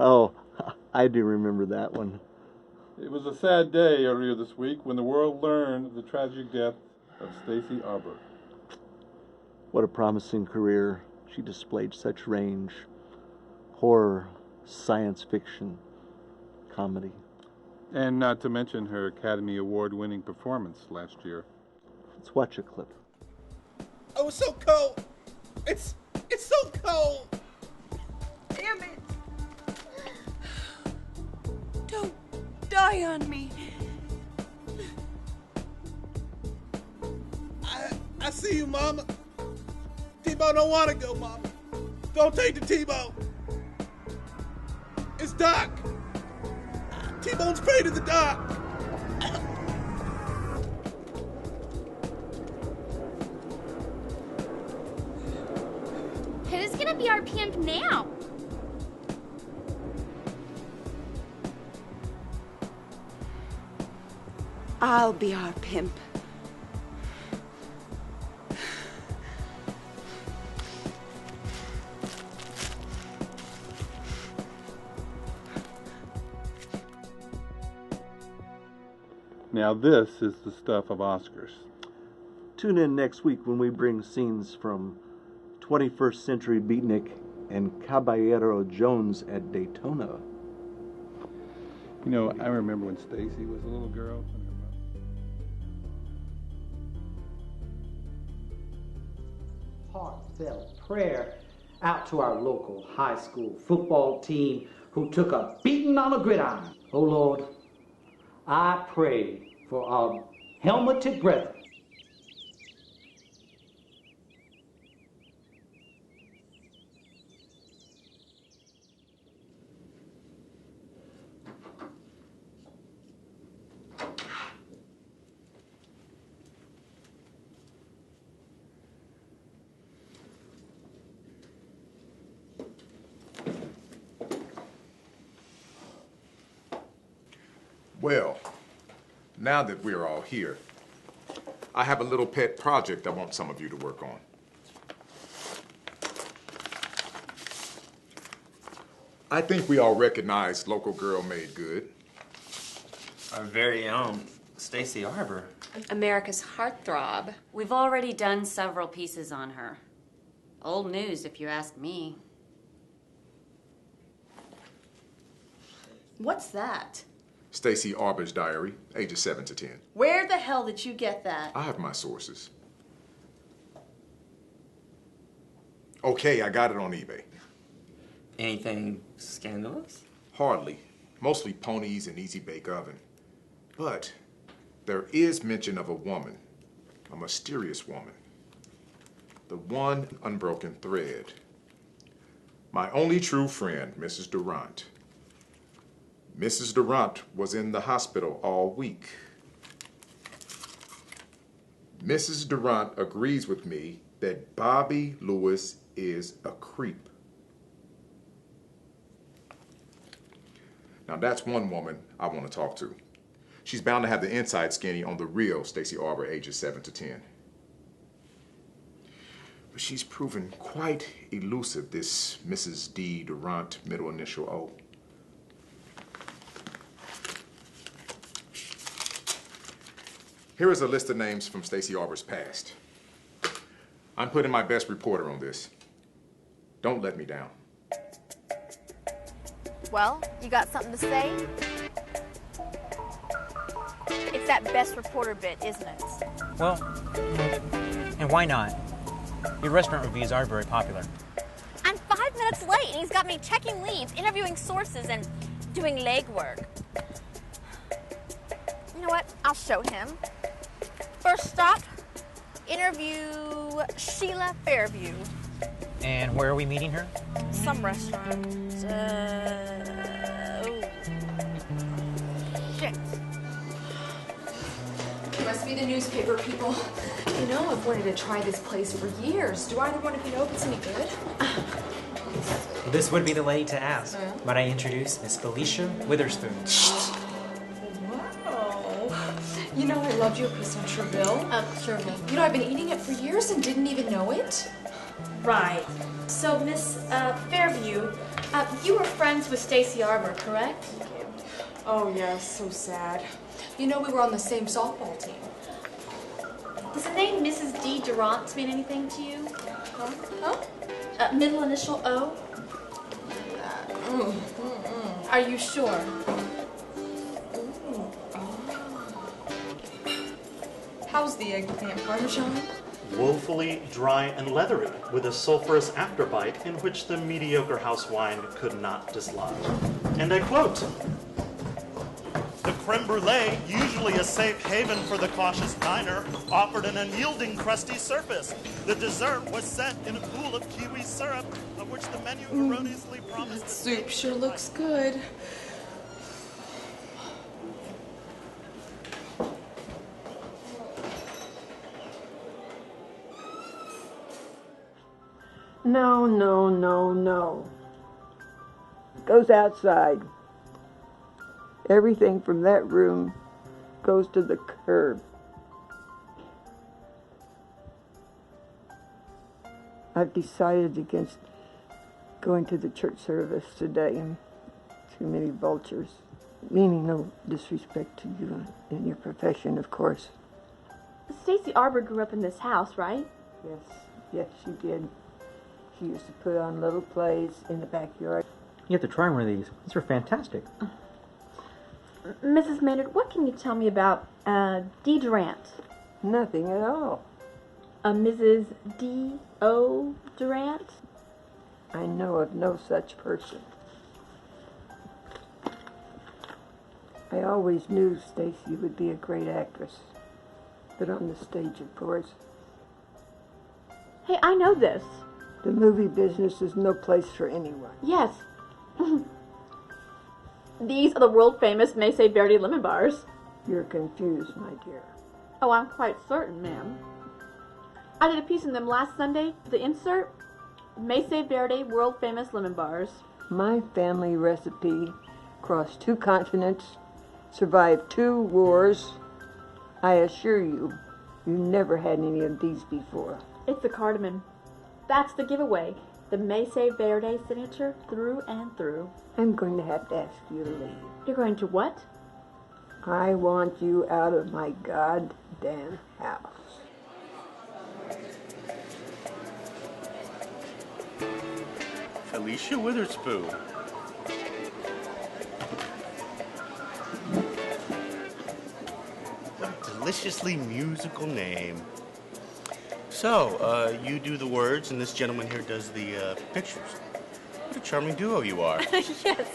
Oh, I do remember that one. It was a sad day earlier this week when the world learned the tragic death of Stacey Arbor. What a promising career. She displayed such range. Horror, science fiction, comedy. And not to mention her Academy Award-winning performance last year. Let's watch a clip. Oh, it's so cold. It's so cold. Damn it. Don't die on me. I see you, Mama. T-Bone don't want to go, Mama. Don't take the T-Bone. It's Doc. T-Bone's afraid of the Doc. Who's gonna be our pimp now? I'll be our pimp. Now this is the stuff of Oscars. Tune in next week when we bring scenes from 21st Century Beatnik and Caballero Jones at Daytona. You know, I remember when Stacey was a little girl. Heartfelt prayer out to our local high school football team who took a beating on a gridiron. Oh Lord, I pray for our helmeted brethren. Well, now that we're all here, I have a little pet project I want some of you to work on. I think we all recognize local girl made good. Our very own Stacey Arbor. America's heartthrob. We've already done several pieces on her. Old news, if you ask me. What's that? Stacey Arbor's diary, ages 7 to 10. Where the hell did you get that? I have my sources. Okay, I got it on eBay. Anything scandalous? Hardly. Mostly ponies and easy bake oven. But there is mention of a woman, a mysterious woman. The one unbroken thread. My only true friend, Mrs. Durant. Mrs. Durant was in the hospital all week. Mrs. Durant agrees with me that Bobby Lewis is a creep. Now that's one woman I want to talk to. She's bound to have the inside skinny on the real Stacey Arbor, ages 7 to 10. But she's proven quite elusive, this Mrs. D. Durant, middle initial O. Here is a list of names from Stacey Arbor's past. I'm putting my best reporter on this. Don't let me down. Well, you got something to say? It's that best reporter bit, isn't it? Well, and why not? Your restaurant reviews are very popular. I'm 5 minutes late, and he's got me checking leads, interviewing sources, and doing legwork. You know what? I'll show him. First stop, interview Sheila Fairview. And where are we meeting her? Some restaurant. Oh. Shit. It must be the newspaper people. You know, I've wanted to try this place for years. Do either one of you know if it's any good? This would be the lady to ask. Might I introduce Miss Felicia Witherspoon? Wow. You know, I loved your piece on Cherville. Cherville. You know, I've been eating it for years and didn't even know it. Right. So, Miss Fairview, you were friends with Stacey Arbor, correct? Oh, yes, so sad. You know, we were on the same softball team. Does the name Mrs. D. Durant mean anything to you? Huh? Middle initial O? Are you sure? How's the eggplant parmesan? Woefully dry and leathery, with a sulfurous afterbite in which the mediocre house wine could not dislodge. And I quote, "The creme brulee, usually a safe haven for the cautious diner, offered an unyielding crusty surface. The dessert was set in a pool of kiwi syrup, of which the menu erroneously promised..." That soup sure looks good. No, no, no, no. It goes outside. Everything from that room goes to the curb. I've decided against going to the church service today. Too many vultures. Meaning no disrespect to you and your profession, of course. Stacey Arbor grew up in this house, right? Yes, she did. She used to put on little plays in the backyard. You have to try one of these. These are fantastic. Mrs. Maynard, what can you tell me about D. Durant? Nothing at all. Mrs. D. O. Durant? I know of no such person. I always knew Stacey would be a great actress. But on the stage, of course. Hey, I know this. The movie business is no place for anyone. Yes. These are the world-famous Mace Verde lemon bars. You're confused, my dear. Oh, I'm quite certain, ma'am. I did a piece in them last Sunday for the insert. Mace Verde world-famous lemon bars. My family recipe crossed 2 continents, survived 2 wars. I assure you, you never had any of these before. It's the cardamom. That's the giveaway. The Mace Verde signature through and through. I'm going to have to ask you to leave. You're going to what? I want you out of my goddamn house. Felicia Witherspoon. What a deliciously musical name. So, you do the words, and this gentleman here does the pictures. What a charming duo you are. Yes,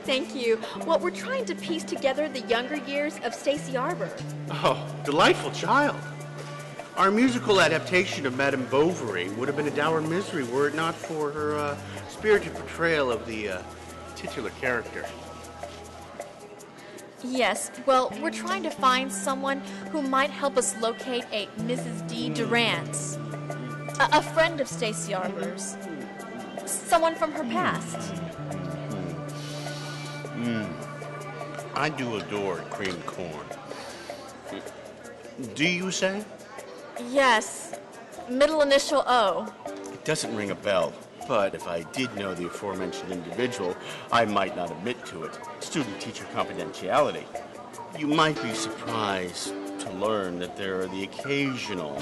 thank you. Well, we're trying to piece together the younger years of Stacey Arbor. Oh, delightful child. Our musical adaptation of Madame Bovary would have been a dour misery were it not for her spirited portrayal of the titular character. Yes, well, we're trying to find someone who might help us locate a Mrs. D. Durant, a friend of Stacey Arbor's, someone from her past. I do adore creamed corn. Do you say? Yes, middle initial O. It doesn't ring a bell, but if I did know the aforementioned individual, I might not admit to it. Student-teacher confidentiality. You might be surprised to learn that there are the occasional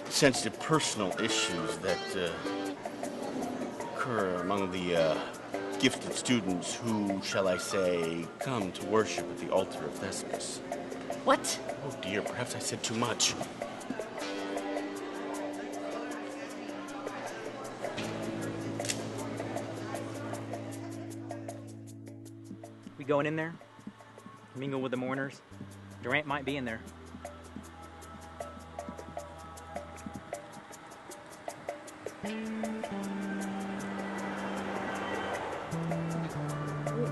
sensitive personal issues that occur among the gifted students who, shall I say, come to worship at the altar of Thespis. What? Oh dear, perhaps I said too much. We going in there? Mingle with the mourners? Durant might be in there.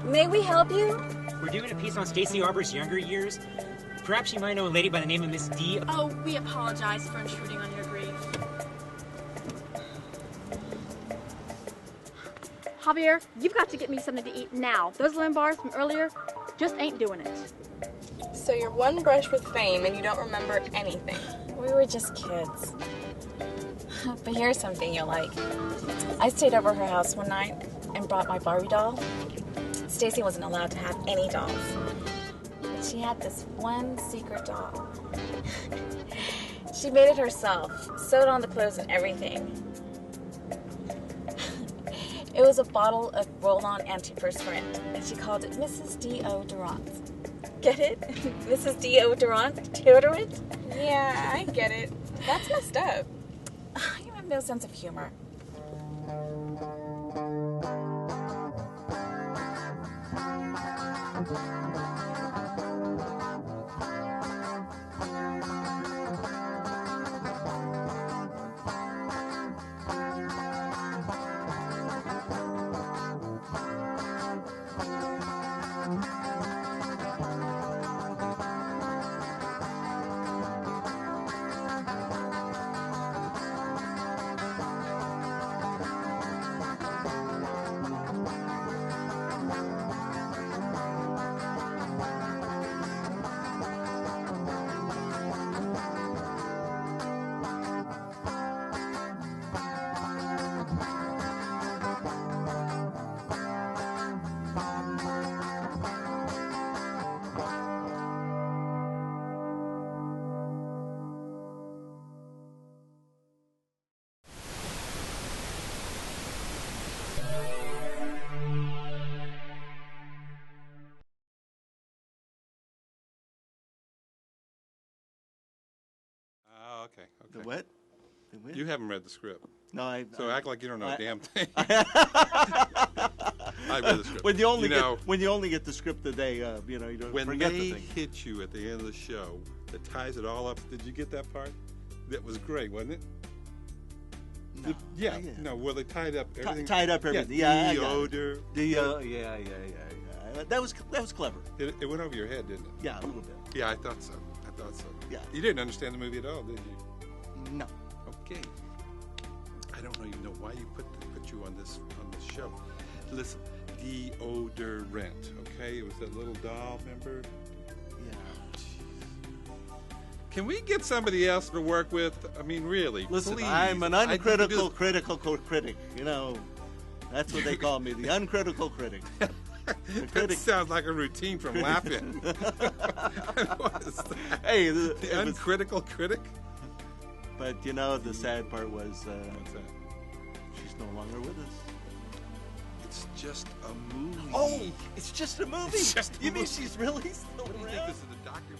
May we help you? We're doing a piece on Stacey Arbor's younger years. Perhaps you might know a lady by the name of Miss D. Oh, we apologize for intruding on your grief. Javier, you've got to get me something to eat now. Those lemon bars from earlier just ain't doing it. So you're one brush with fame and you don't remember anything. We were just kids. But here's something you'll like. I stayed over her house one night and brought my Barbie doll. Stacy wasn't allowed to have any dolls. But she had this one secret doll. She made it herself, sewed on the clothes and everything. It was a bottle of roll-on antiperspirant, and she called it Mrs. Deodorant. Get it? Mrs. Deodorant? Yeah, I get it. That's messed up. You have no sense of humor. Okay. The what? The what? You haven't read the script. No, So act like you don't know a damn thing. I read the script. When you only get the script a day, you don't when forget they the thing. hit you at the end of the show, that ties it all up. Did you get that part? That was great, wasn't it? No. Yeah. No. Well, they tied up everything. Tied up everything. Yeah, I got it. Deodor. Yeah. That was clever. It went over your head, didn't it? Yeah, a little bit. Yeah, I thought so. Yeah. You didn't understand the movie at all, did you? No. Okay. I don't even know why you put you on this show. Listen, Deodorant. Okay, it was that little doll, remember? Yeah. Can we get somebody else to work with? I mean, really. Listen, please. I'm an uncritical critical critic. That's what they call me, the uncritical critic. That sounds like a routine from Laughing. What is that? Hey, the uncritical critic? But the sad part was what's that? She's no longer with us. It's just a movie. Oh, it's just a movie. It's just a you movie. mean she's really still What do you think this is, the Doctor